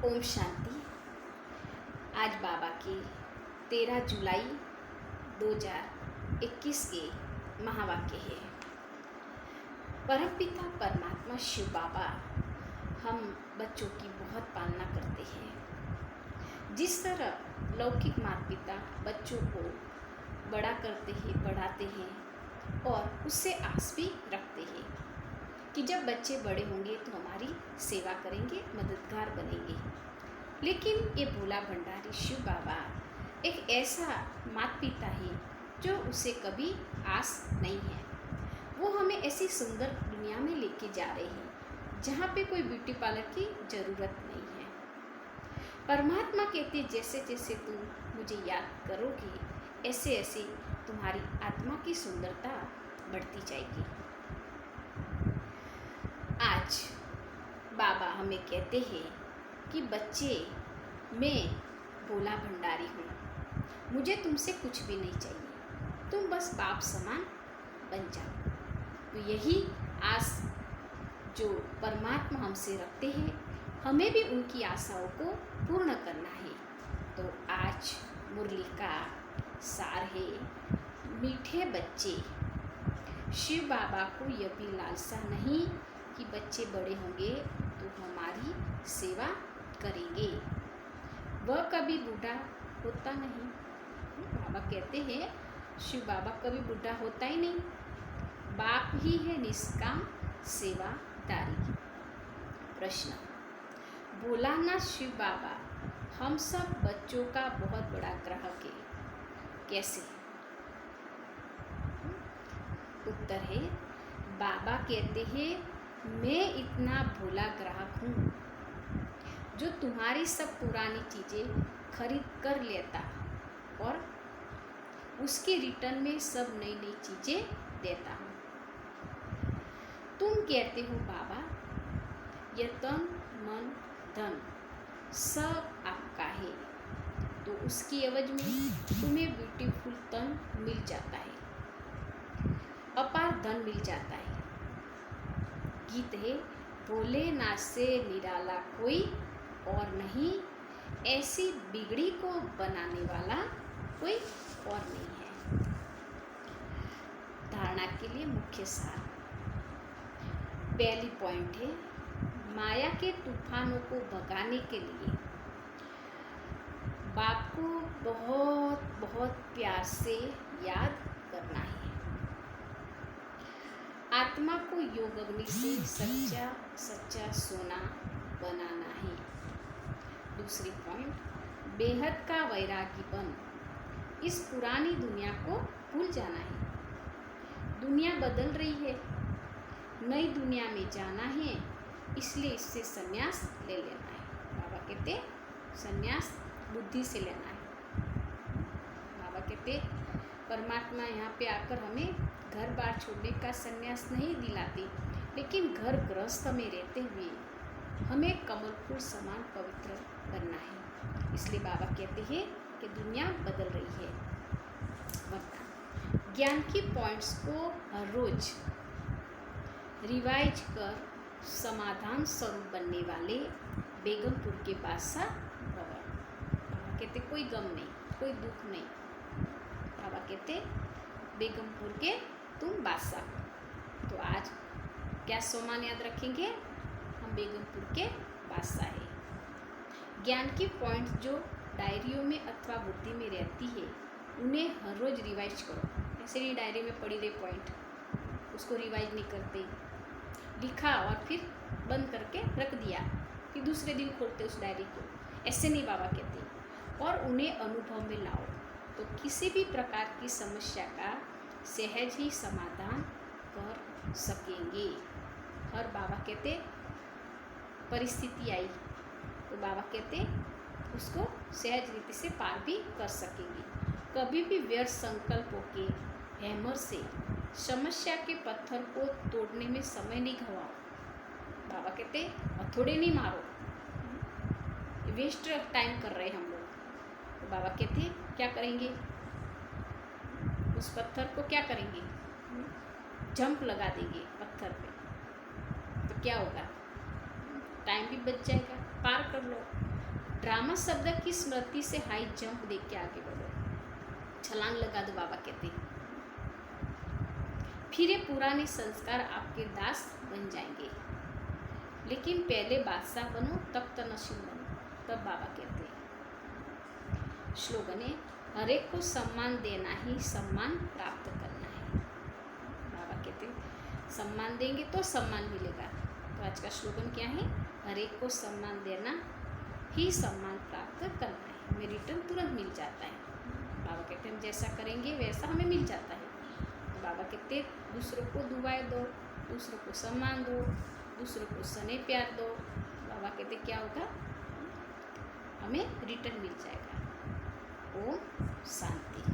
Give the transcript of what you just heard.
ओम शांति। आज बाबा के 13 जुलाई 2021 के महावाक्य है। परमपिता परमात्मा शिव बाबा हम बच्चों की बहुत पालना करते हैं। जिस तरह लौकिक माता पिता बच्चों को बड़ा करते हैं, बढ़ाते हैं और उससे आस भी रखते हैं कि जब बच्चे बड़े होंगे तो हमारी सेवा करेंगे, मददगार बनेंगे। लेकिन ये भोला भंडारी शिव बाबा एक ऐसा माता पिता है जो उसे कभी आस नहीं है। वो हमें ऐसी सुंदर दुनिया में लेके जा रहे हैं जहाँ पे कोई ब्यूटी पार्लर की ज़रूरत नहीं है। परमात्मा कहते जैसे जैसे तुम मुझे याद करोगे ऐसे ऐसे तुम्हारी आत्मा की सुंदरता बढ़ती जाएगी। आज बाबा हमें कहते हैं कि बच्चे, मैं भोला भंडारी हूँ, मुझे तुमसे कुछ भी नहीं चाहिए, तुम बस बाप समान बन जाओ। तो यही आस जो परमात्मा हमसे रखते हैं, हमें भी उनकी आशाओं को पूर्ण करना है। तो आज मुरली का सार है, मीठे बच्चे। शिव बाबा को यह भी लालसा नहीं कि बच्चे बड़े होंगे तो हमारी सेवा करेंगे। वह कभी बूढ़ा होता नहीं। बाबा कहते हैं शिव बाबा कभी बूढ़ा होता ही नहीं, बाप ही है निष्काम सेवादारी। प्रश्न, भोलानाथ शिव बाबा हम सब बच्चों का बहुत बड़ा ग्राहक है, कैसे? उत्तर है, बाबा कहते हैं मैं इतना भोला ग्राहक हूँ जो तुम्हारी सब पुरानी चीज़ें खरीद कर लेता और उसके रिटर्न में सब नई नई चीज़ें देता हूँ। तुम कहते हो बाबा यह तन मन धन सब आपका है, तो उसकी एवज में तुम्हें ब्यूटीफुल तन मिल जाता है, अपार धन मिल जाता है। गीत है, भोलेनाथ से निराला कोई और नहीं, ऐसी बिगड़ी को बनाने वाला कोई और नहीं है। धारणा के लिए मुख्य सार। पहली पॉइंट है, माया के तूफानों को भगाने के लिए बाप को बहुत बहुत प्यार से याद करना है। आत्मा को योग अग्नि से सच्चा सच्चा सोना बनाना है। दूसरी पॉइंट, बेहद का वैरागी बन इस पुरानी दुनिया को भूल जाना है। दुनिया बदल रही है, नई दुनिया में जाना है, इसलिए इससे संन्यास ले लेना है। बाबा कहते संन्यास बुद्धि से लेना है। बाबा कहते परमात्मा यहाँ पे आकर हमें घर बार छोड़ने का संन्यास नहीं दिलाती, लेकिन घर गृहस्थ में रहते हुए हमें कमल फूल समान पवित्र बनना है। इसलिए बाबा कहते हैं कि दुनिया बदल रही है। वरदान, ज्ञान की पॉइंट्स को हर रोज रिवाइज कर समाधान स्वरूप बनने वाले बेगमपुर के बादशाह बाबा। बाबा कहते कोई गम नहीं, कोई दुख नहीं। बाबा कहते बेगमपुर के तुम बादशाह। तो आज क्या सोमान याद रखेंगे? हम बेगमपुर के बादशाह हैं। ज्ञान की पॉइंट जो डायरियों में अथवा बुद्धि में रहती है, उन्हें हर रोज रिवाइज करो। ऐसे नहीं डायरी में पड़ी रही पॉइंट, उसको रिवाइज नहीं करते, लिखा और फिर बंद करके रख दिया, फिर दूसरे दिन खोलते उस डायरी को। ऐसे नहीं बाबा कहते। और उन्हें अनुभव में लाओ तो किसी भी प्रकार की समस्या का सहज ही समाधान कर सकेंगे। और बाबा कहते परिस्थिति आई तो बाबा कहते उसको सहज रीति से पार भी कर सकेंगे। कभी भी व्यर्थ संकल्पों के हैमर से समस्या के पत्थर को तोड़ने में समय नहीं गवाओ। बाबा कहते हथौड़े नहीं मारो, वेस्ट टाइम कर रहे हैं हम लोग। तो बाबा कहते क्या करेंगे? उस पत्थर को क्या करेंगे? जंप लगा देंगे पत्थर पे, तो क्या होगा? टाइम भी बच जाएगा, पार कर लो। ड्रामा शब्द की स्मृति से हाई जंप देख के आगे बढ़ो, छलांग लगा दो, बाबा कहते हैं। फिर ये पुराने संस्कार आपके दास बन जाएंगे, लेकिन पहले बादशाह बनो, तब तनशील बनो, तब बाबा कहते हैं। स्लोगन है, हर एक को सम्मान देना ही सम्मान प्राप्त करना है। बाबा कहते हैं सम्मान देंगे तो सम्मान मिलेगा। तो आज का स्लोगन क्या है? हर एक को सम्मान देना ही सम्मान प्राप्त करना है, हमें रिटर्न तुरंत मिल जाता है। बाबा कहते हैं हम जैसा करेंगे वैसा हमें मिल जाता है। तो बाबा कहते हैं दूसरों को दुआएं दो, दूसरों को सम्मान दो, दूसरों को स्नेह प्यार दो। बाबा कहते क्या होगा? हमें रिटर्न मिल जाएगा। ओम शांति।